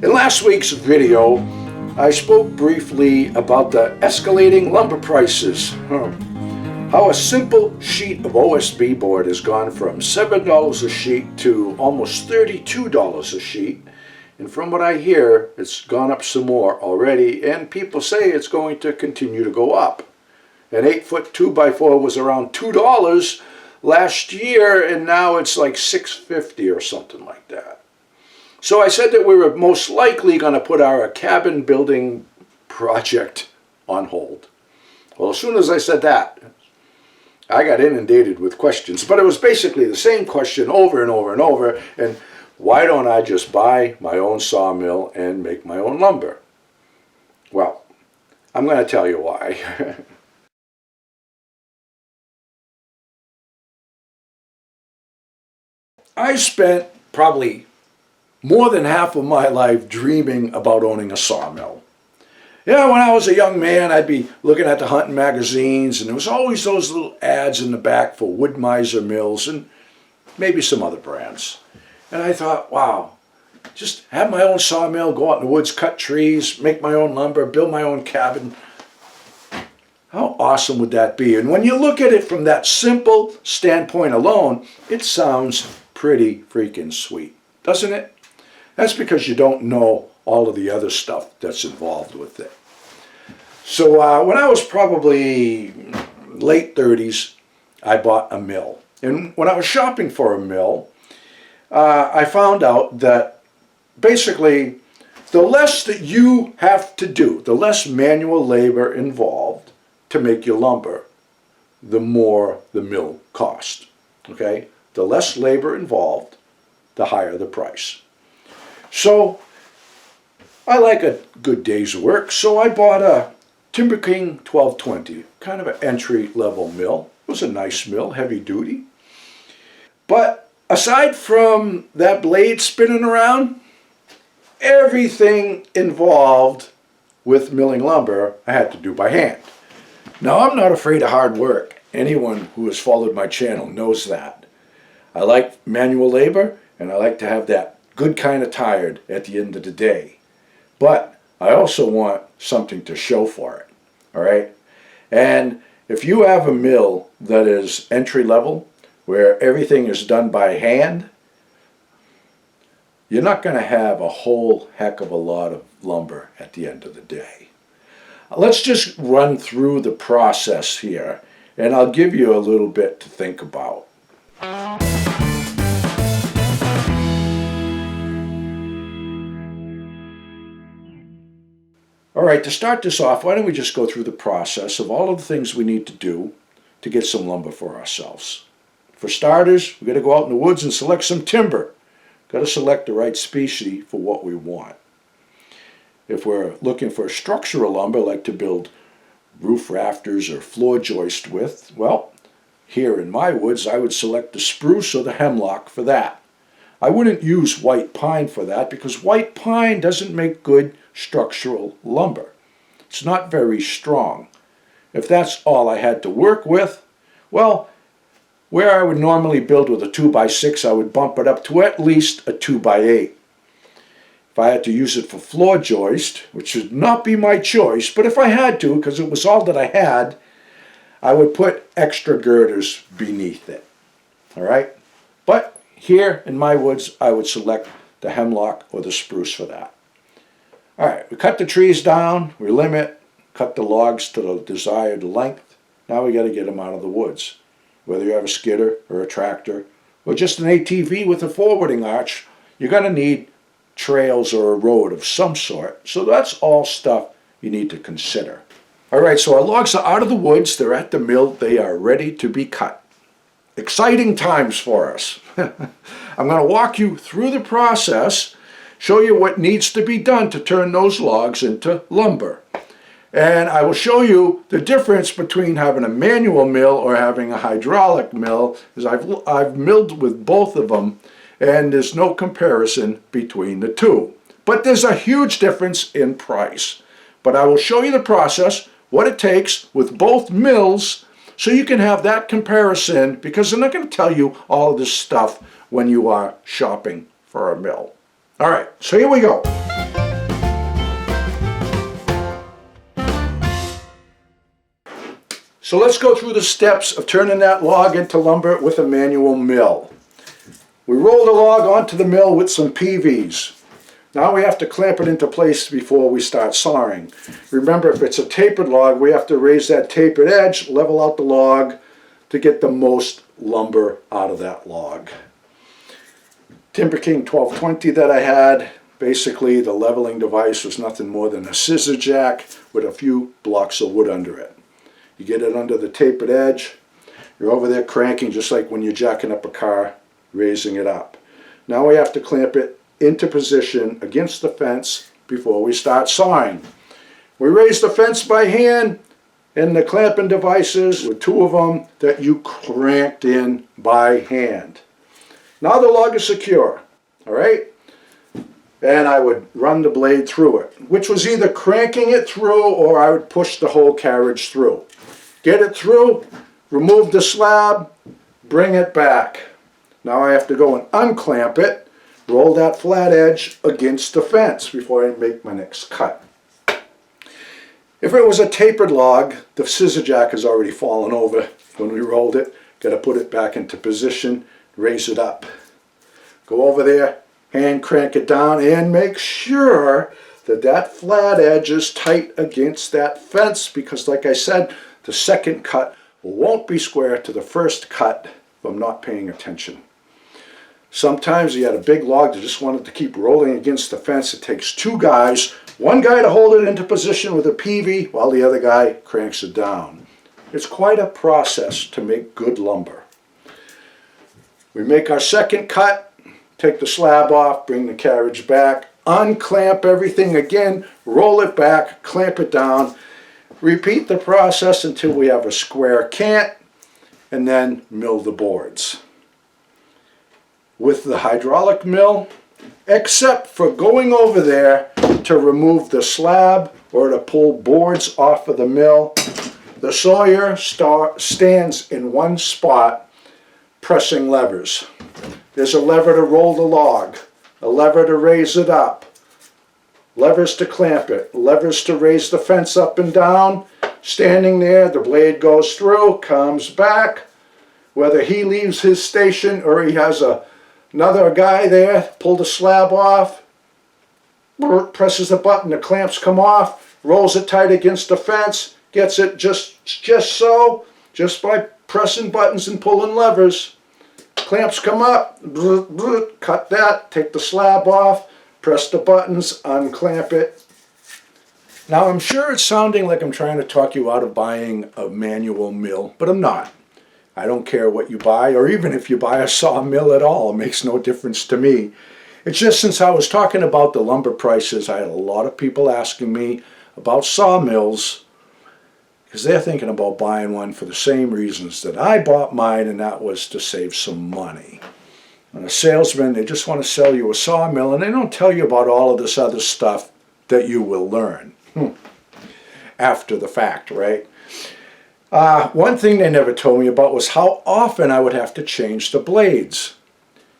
In last week's video, I spoke briefly about the escalating lumber prices. How a simple sheet of OSB board has gone from $7 a sheet to almost $32 a sheet. And from what I hear, it's gone up some more already, and people say it's going to continue to go up. An 8-foot 2x4 was around $2 last year, and now it's like $6.50 or something like that. So I said that we were most likely going to put our cabin building project on hold. Well, as soon as I said that, I got inundated with questions. But it was basically the same question over and over and over. And why don't I just buy my own sawmill and make my own lumber? Well, I'm going to tell you why. I spent probably more than half of my life dreaming about owning a sawmill. Yeah, when I was a young man, I'd be looking at the hunting magazines, and there was always those little ads in the back for Woodmizer mills and maybe some other brands. And I thought, wow, just have my own sawmill, go out in the woods, cut trees, make my own lumber, build my own cabin. How awesome would that be? And when you look at it from that simple standpoint alone, it sounds pretty freaking sweet, doesn't it? That's because you don't know all of the other stuff that's involved with it. So when I was probably late 30s, I bought a mill. And when I was shopping for a mill, I found out that basically the less that you have to do, the less manual labor involved to make your lumber, the more the mill cost. Okay? The less labor involved, the higher the price. So I like a good day's work, so I bought a Timber King 1220, kind of an entry-level mill. It was a nice mill, heavy duty. But aside from that blade spinning around, everything involved with milling lumber I had to do by hand. Now, I'm not afraid of hard work. Anyone who has followed my channel knows that. I like manual labor, and I like to have that good kind of tired at the end of the day. But I also want something to show for it, all right? And if you have a mill that is entry level, where everything is done by hand, you're not going to have a whole heck of a lot of lumber at the end of the day. Let's just run through the process here, and I'll give you a little bit to think about. All right, to start this off, why don't we just go through the process of all of the things we need to do to get some lumber for ourselves. For starters, we've got to go out in the woods and select some timber. Got to select the right species for what we want. If we're looking for structural lumber, like to build roof rafters or floor joist with, well, here in my woods, I would select the spruce or the hemlock for that. I wouldn't use white pine for that because white pine doesn't make good structural lumber. It's not very strong. If that's all I had to work with, well, where I would normally build with a 2x6, I would bump it up to at least a 2x8. If I had to use it for floor joist, which would not be my choice, but if I had to, because it was all that I had, I would put extra girders beneath it. All right? But here in my woods, I would select the hemlock or the spruce for that. All right, we cut the trees down, we limb it, cut the logs to the desired length. Now we got to get them out of the woods. Whether you have a skidder or a tractor or just an ATV with a forwarding arch, you're going to need trails or a road of some sort. So that's all stuff you need to consider. All right, so our logs are out of the woods, they're at the mill, they are ready to be cut. Exciting times for us. I'm going to walk you through the process, show you what needs to be done to turn those logs into lumber. And I will show you the difference between having a manual mill or having a hydraulic mill, because I've milled with both of them, and there's no comparison between the two. But there's a huge difference in price. But I will show you the process, what it takes with both mills, so you can have that comparison, because I'm not going to tell you all of this stuff when you are shopping for a mill. All right, so here we go. So let's go through the steps of turning that log into lumber with a manual mill. We roll the log onto the mill with some PVs. Now we have to clamp it into place before we start sawing. Remember, if it's a tapered log, we have to raise that tapered edge, level out the log to get the most lumber out of that log. Timber King 1220 that I had, basically the leveling device was nothing more than a scissor jack with a few blocks of wood under it. You get it under the tapered edge, you're over there cranking just like when you're jacking up a car, raising it up. Now we have to clamp it into position against the fence before we start sawing. We raise the fence by hand, and the clamping devices with two of them that you cranked in by hand. Now the log is secure, all right? And I would run the blade through it, which was either cranking it through or I would push the whole carriage through. Get it through, remove the slab, bring it back. Now I have to go and unclamp it, roll that flat edge against the fence before I make my next cut. If it was a tapered log, the scissor jack has already fallen over when we rolled it. Got to put it back into position, raise it up. Go over there, hand crank it down, and make sure that that flat edge is tight against that fence, because like I said, the second cut won't be square to the first cut if I'm not paying attention. Sometimes you had a big log that just wanted to keep rolling against the fence. It takes two guys, one guy to hold it into position with a PV while the other guy cranks it down. It's quite a process to make good lumber. We make our second cut, take the slab off, bring the carriage back, unclamp everything again, roll it back, clamp it down. Repeat the process until we have a square cant, and then mill the boards. With the hydraulic mill, except for going over there to remove the slab or to pull boards off of the mill, the sawyer stands in one spot pressing levers. There's a lever to roll the log, a lever to raise it up, levers to clamp it, levers to raise the fence up and down. Standing there, the blade goes through, comes back. Whether he leaves his station or he has another guy there, pull the slab off, presses the button, the clamps come off, rolls it tight against the fence, gets it just so, just by pressing buttons and pulling levers. Clamps come up, cut that, take the slab off, press the buttons, unclamp it. Now I'm sure it's sounding like I'm trying to talk you out of buying a manual mill, but I'm not. I don't care what you buy, or even if you buy a sawmill at all, it makes no difference to me. It's just since I was talking about the lumber prices, I had a lot of people asking me about sawmills because they're thinking about buying one for the same reasons that I bought mine, and that was to save some money. And a salesman, they just want to sell you a sawmill, and they don't tell you about all of this other stuff that you will learn after the fact, right? One thing they never told me about was how often I would have to change the blades.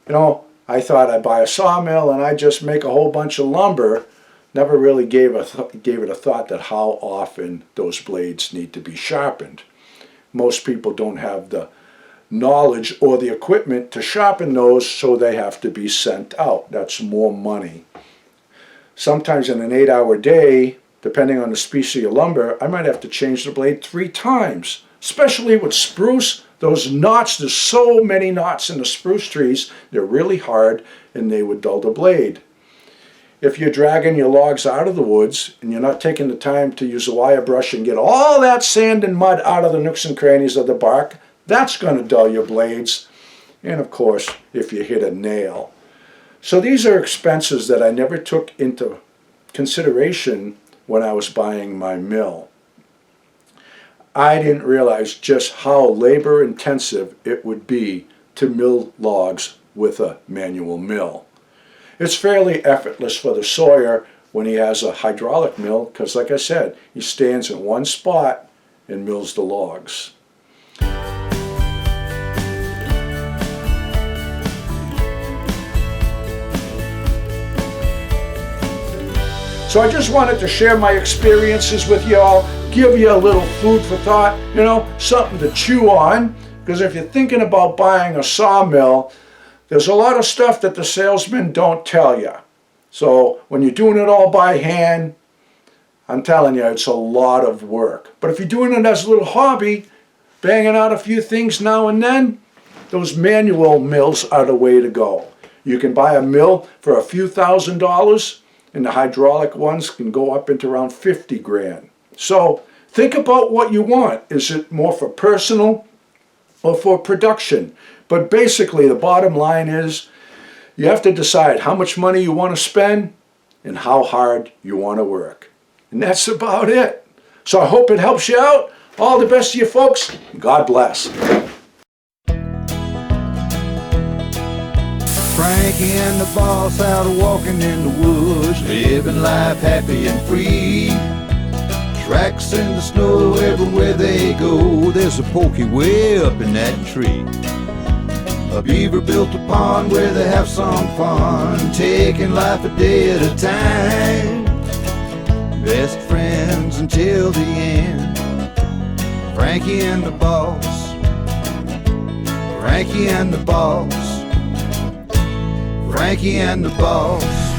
You know, I thought I'd buy a sawmill and I'd just make a whole bunch of lumber. Never really gave it a thought that how often those blades need to be sharpened. Most people don't have the knowledge or the equipment to sharpen those, so they have to be sent out. That's more money. Sometimes in an 8-hour day, depending on the species of lumber, I might have to change the blade 3 times. Especially with spruce, those knots, there's so many knots in the spruce trees, they're really hard and they would dull the blade. If you're dragging your logs out of the woods and you're not taking the time to use a wire brush and get all that sand and mud out of the nooks and crannies of the bark, that's going to dull your blades. And of course, if you hit a nail. So these are expenses that I never took into consideration when I was buying my mill. I didn't realize just how labor intensive it would be to mill logs with a manual mill. It's fairly effortless for the sawyer when he has a hydraulic mill because, like I said, he stands in one spot and mills the logs. So I just wanted to share my experiences with y'all, give you a little food for thought, you know, something to chew on. Because if you're thinking about buying a sawmill, there's a lot of stuff that the salesmen don't tell you. So when you're doing it all by hand, I'm telling you, it's a lot of work. But if you're doing it as a little hobby, banging out a few things now and then, those manual mills are the way to go. You can buy a mill for a few $1,000s, and the hydraulic ones can go up into around 50 grand. So think about what you want. Is it more for personal or for production? But basically the bottom line is you have to decide how much money you want to spend and how hard you want to work. And that's about it. So I hope it helps you out. All the best to you folks. God bless. Frankie and the boss out walking in the woods, living life happy and free. Tracks in the snow everywhere they go, there's a pokey way up in that tree. A beaver built a pond where they have some fun, taking life a day at a time. Best friends until the end, Frankie and the boss, Frankie and the boss, Frankie and the boss.